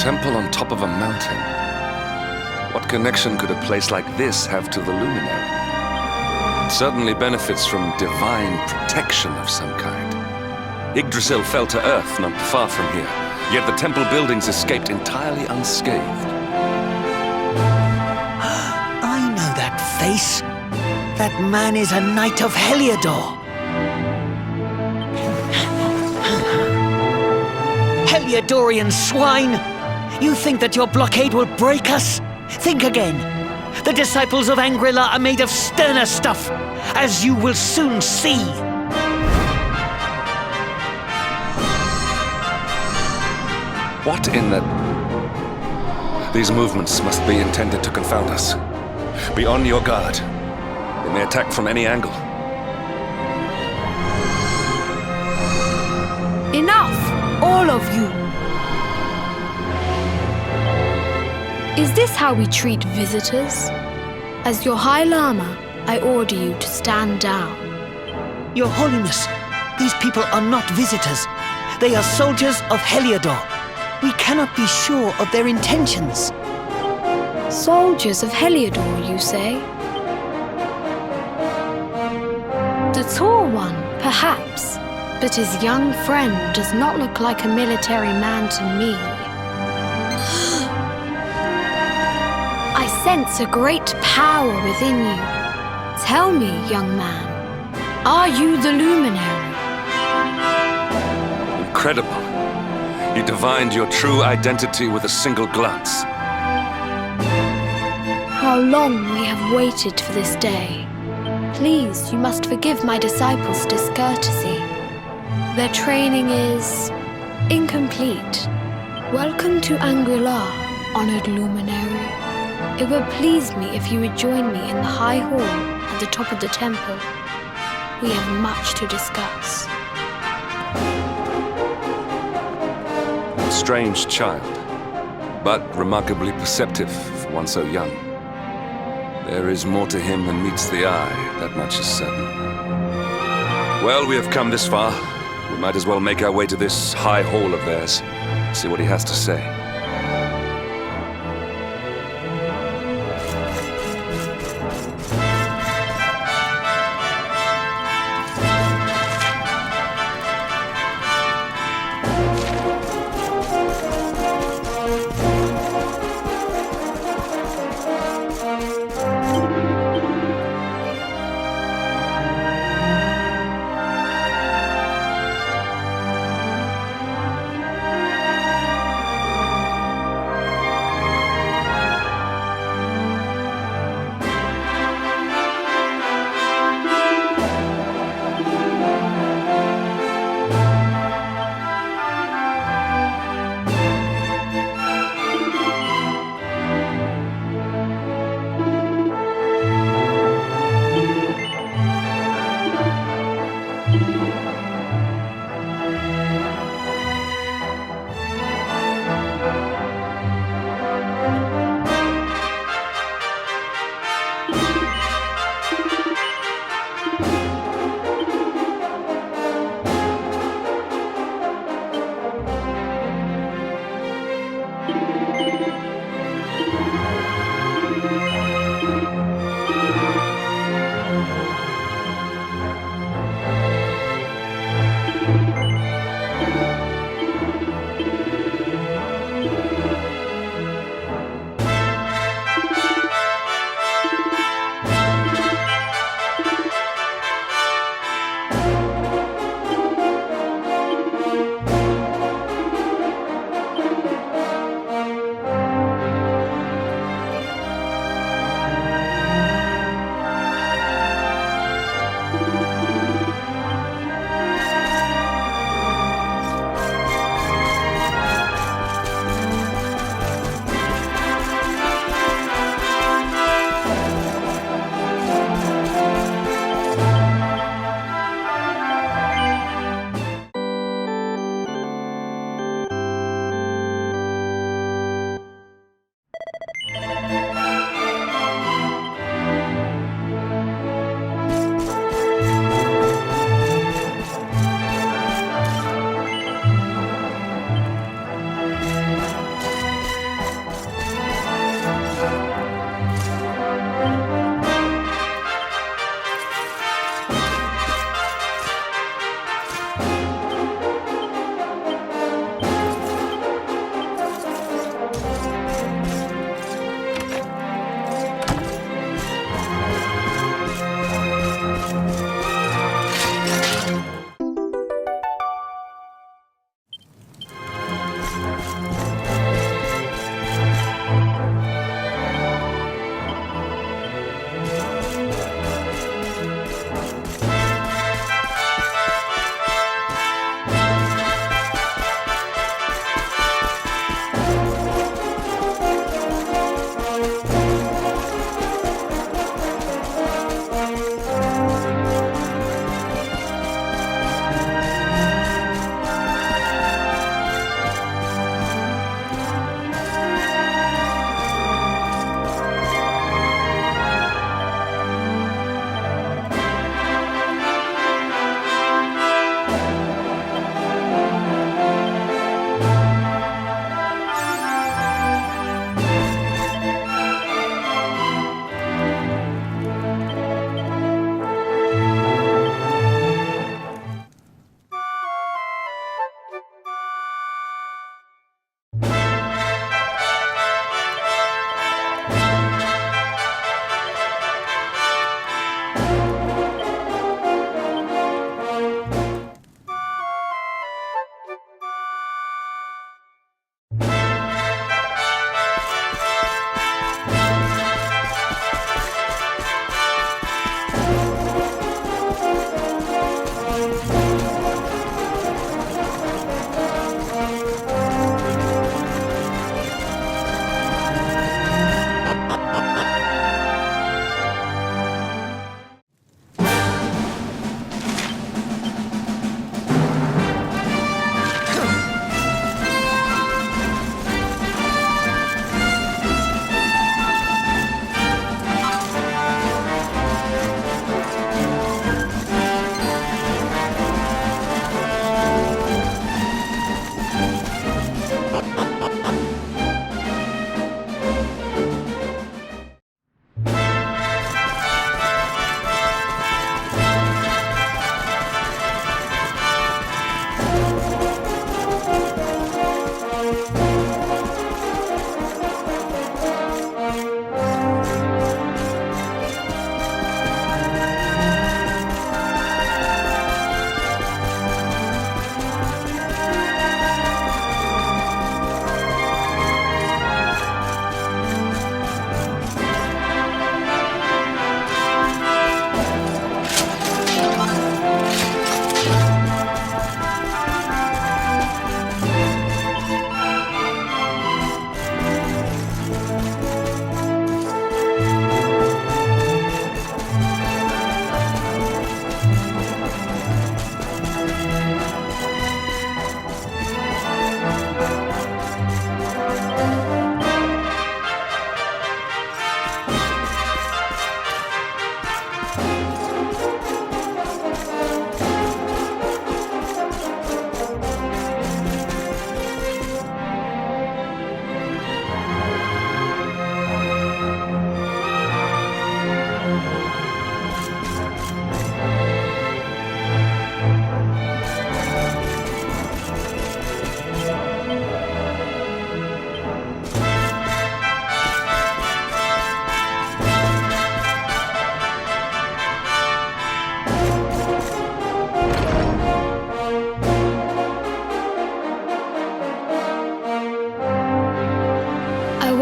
temple on top of a mountain. What connection could a place like this have to the Luminary? It certainly benefits from divine protection of some kind. Yggdrasil fell to earth not far from here, yet the temple buildings escaped entirely unscathed. I know that face. That man is a knight of Heliodor. Heliodorian swine! You think that your blockade will break us? Think again. The disciples of Angri-La are made of sterner stuff, as you will soon see. What in the... These movements must be intended to confound us. Be on your guard. They may attack from any angle. Enough! All of you! Is this how we treat visitors? As your High Lama, I order you to stand down. Your Holiness, these people are not visitors. They are soldiers of Heliodor. We cannot be sure of their intentions. Soldiers of Heliodor, you say? The tall one, perhaps, but his young friend does not look like a military man to me. I sense a great power within you. Tell me, young man, are you the Luminary? Incredible. You divined your true identity with a single glance. How long we have waited for this day. Please, you must forgive my disciples' discourtesy. Their training is incomplete. Welcome to Angri-La, honored Luminary. It will please me if you would join me in the High Hall at the top of the temple. We have much to discuss. A strange child, but remarkably perceptive for one so young. There is more to him than meets the eye, that much is certain. Well, we have come this far. We might as well make our way to this high hall of theirs, see what he has to say.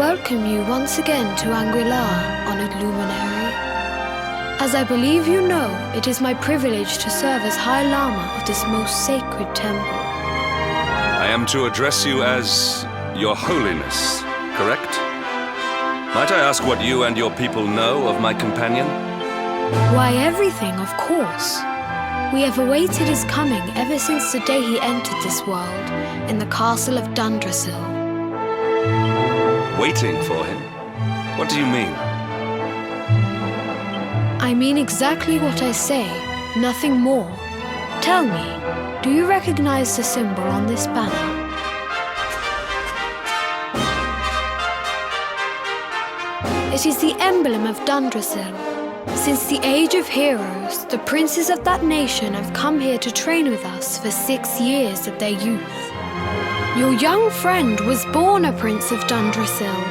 welcome you once again to Angri-La, honored Luminary. As I believe you know, it is my privilege to serve as High Lama of this most sacred temple. I am to address you as Your Holiness, correct? Might I ask what you and your people know of my companion? Why, everything, of course. We have awaited his coming ever since the day he entered this world in the castle of Dundrasil. Waiting for him? What do you mean? I mean exactly what I say, nothing more. Tell me, do you recognize the symbol on this banner? It is the emblem of Dundrasil. Since the age of heroes, the princes of that nation have come here to train with us for 6 years of their youth. Your young friend was born a prince of Dundrasil.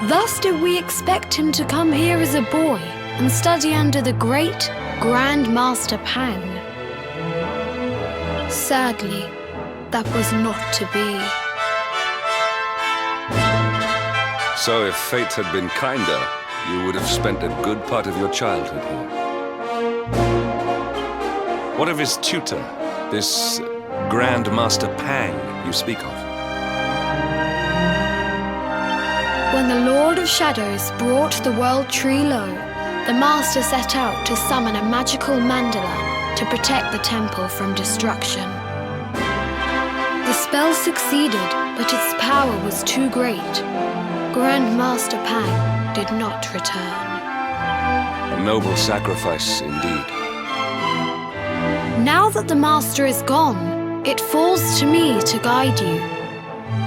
Thus did we expect him to come here as a boy and study under the great Grand Master Pang. Sadly, that was not to be. So if fate had been kinder, you would have spent a good part of your childhood here. What of his tutor, this Grand Master Pang you speak of? When the Lord of Shadows brought the world tree low, the Master set out to summon a magical mandala to protect the temple from destruction. The spell succeeded, but its power was too great. Grand Master Pang did not return. A noble sacrifice indeed. Now that the Master is gone, it falls to me to guide you.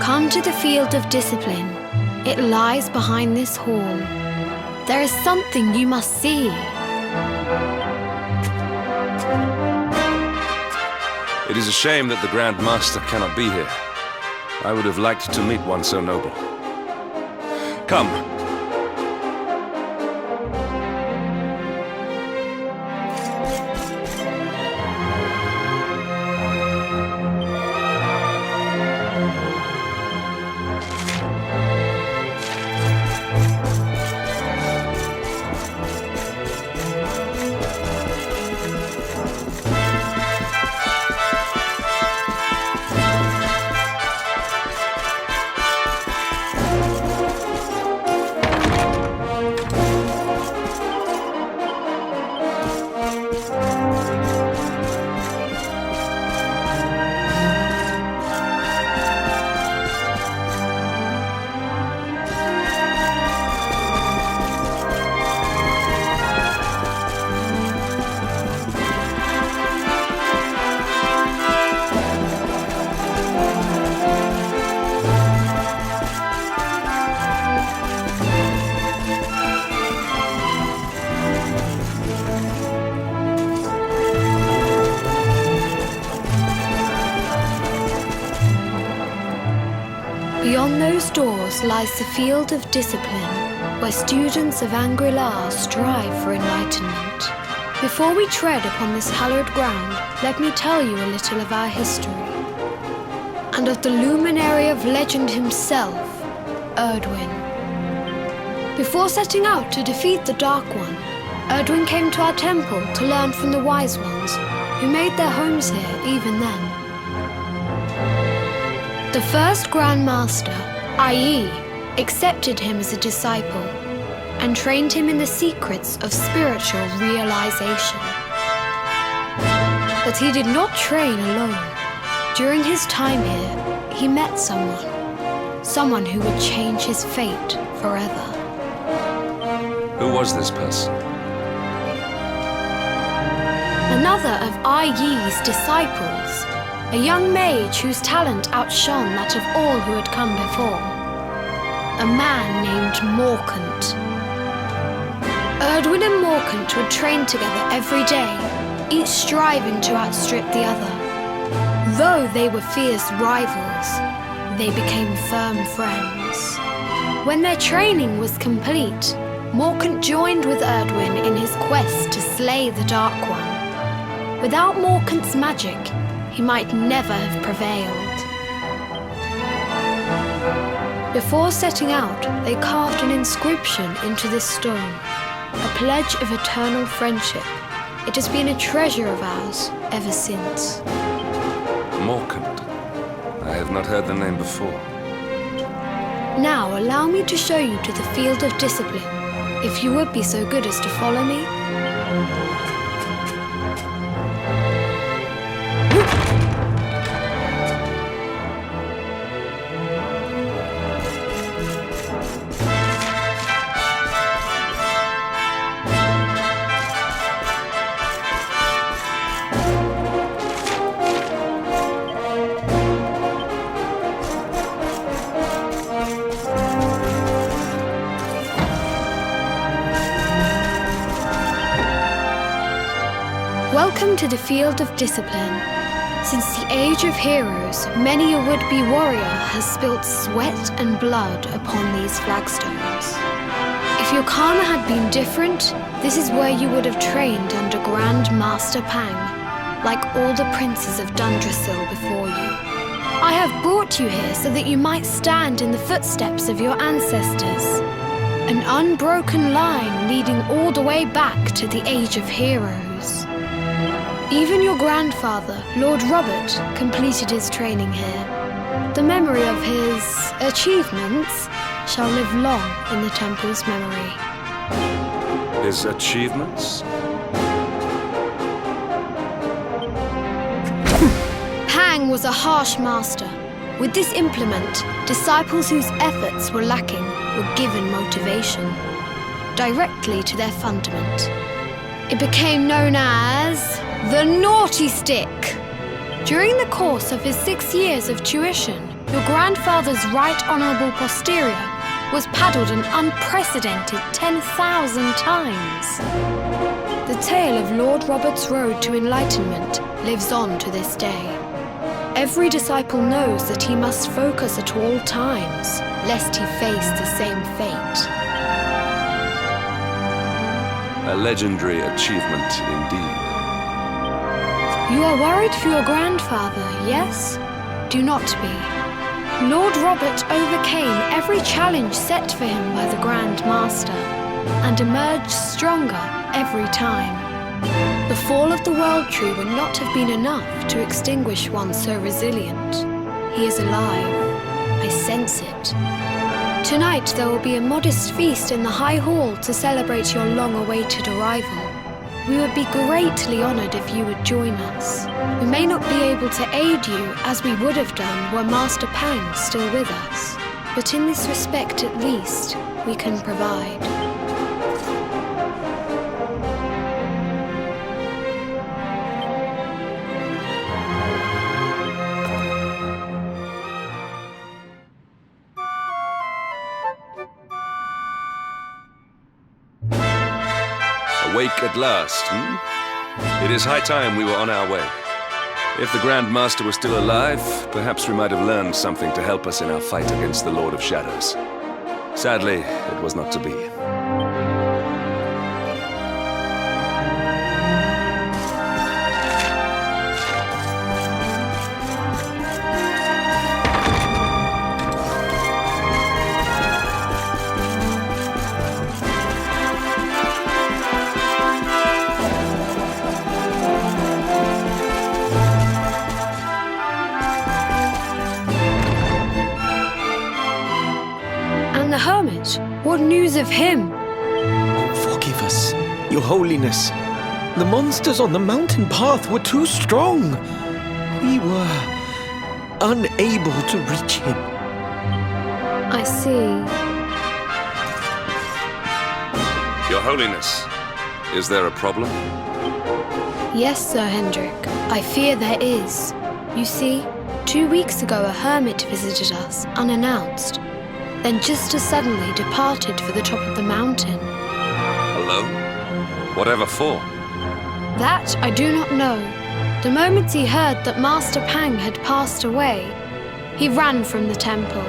Come to the field of discipline. It lies behind this hall. There is something you must see. It is a shame that the Grand Master cannot be here. I would have liked to meet one so noble. Come. Beyond those doors lies the field of discipline, where students of Angri-La strive for enlightenment. Before we tread upon this hallowed ground, let me tell you a little of our history, and of the luminary of legend himself, Erdwin. Before setting out to defeat the Dark One, Erdwin came to our temple to learn from the wise ones, who made their homes here even then. The first Grand Master, i.e., accepted him as a disciple and trained him in the secrets of spiritual realization. But he did not train alone. During his time here, he met someone who would change his fate forever. Who was this person? Another of Ai Yi's disciples, a young mage whose talent outshone that of all who had come before. A man named Morkant. Erdwin and Morkant would train together every day, each striving to outstrip the other. Though they were fierce rivals, they became firm friends. When their training was complete, Morkant joined with Erdwin in his quest to slay the Dark One. Without Morkant's magic, he might never have prevailed. Before setting out, they carved an inscription into this stone, a pledge of eternal friendship. It has been a treasure of ours ever since. Morkand. I have not heard the name before. Now allow me to show you to the field of discipline, if you would be so good as to follow me. Welcome to the field of discipline. Since the age of heroes, many a would-be warrior has spilt sweat and blood upon these flagstones. If your karma had been different, this is where you would have trained under Grand Master Pang, like all the princes of Dundrasil before you. I have brought you here so that you might stand in the footsteps of your ancestors. An unbroken line leading all the way back to the age of heroes. Even your grandfather, Lord Robert, completed his training here. The memory of his achievements shall live long in the temple's memory. His achievements? Pang was a harsh master. With this implement, disciples whose efforts were lacking were given motivation, directly to their fundament. It became known as the Naughty Stick. During the course of his 6 years of tuition, your grandfather's right honourable posterior was paddled an unprecedented 10,000 times. The tale of Lord Robert's road to enlightenment lives on to this day. Every disciple knows that he must focus at all times, lest he face the same fate. A legendary achievement indeed. You are worried for your grandfather, yes? Do not be. Lord Robert overcame every challenge set for him by the Grand Master, and emerged stronger every time. The fall of the World Tree would not have been enough to extinguish one so resilient. He is alive. I sense it. Tonight there will be a modest feast in the High Hall to celebrate your long-awaited arrival. We would be greatly honored if you would join us. We may not be able to aid you as we would have done were Master Pang still with us, but in this respect at least, we can provide. Awake at last, It is high time we were on our way. If the Grand Master were still alive, perhaps we might have learned something to help us in our fight against the Lord of Shadows. Sadly, it was not to be. What news of him? Forgive us, Your Holiness. The monsters on the mountain path were too strong. We were unable to reach him. I see. Your Holiness, is there a problem? Yes, Sir Hendrik. I fear there is. You see, 2 weeks ago a hermit visited us, unannounced. Then just as suddenly departed for the top of the mountain. Alone? Whatever for? That I do not know. The moment he heard that Master Pang had passed away, he ran from the temple.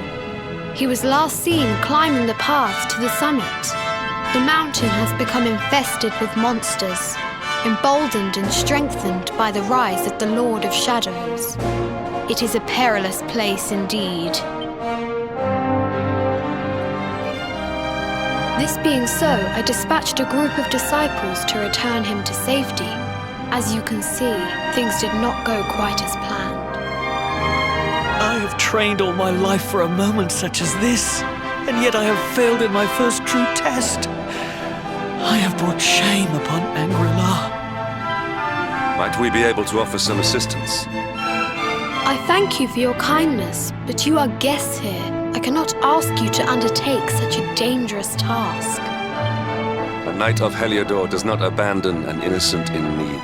He was last seen climbing the path to the summit. The mountain has become infested with monsters, emboldened and strengthened by the rise of the Lord of Shadows. It is a perilous place indeed. This being so, I dispatched a group of disciples to return him to safety. As you can see, things did not go quite as planned. I have trained all my life for a moment such as this, and yet I have failed in my first true test. I have brought shame upon Angri-La. Might we be able to offer some assistance? I thank you for your kindness, but you are guests here. I cannot ask you to undertake such a dangerous task. A knight of Heliodor does not abandon an innocent in need.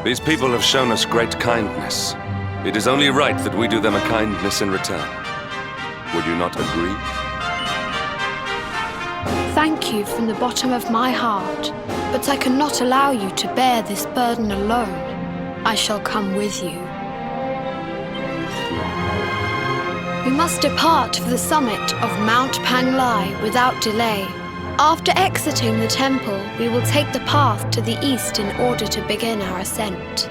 These people have shown us great kindness. It is only right that we do them a kindness in return. Would you not agree? Thank you from the bottom of my heart, but I cannot allow you to bear this burden alone. I shall come with you. We must depart for the summit of Mount Panglai without delay. After exiting the temple, we will take the path to the east in order to begin our ascent.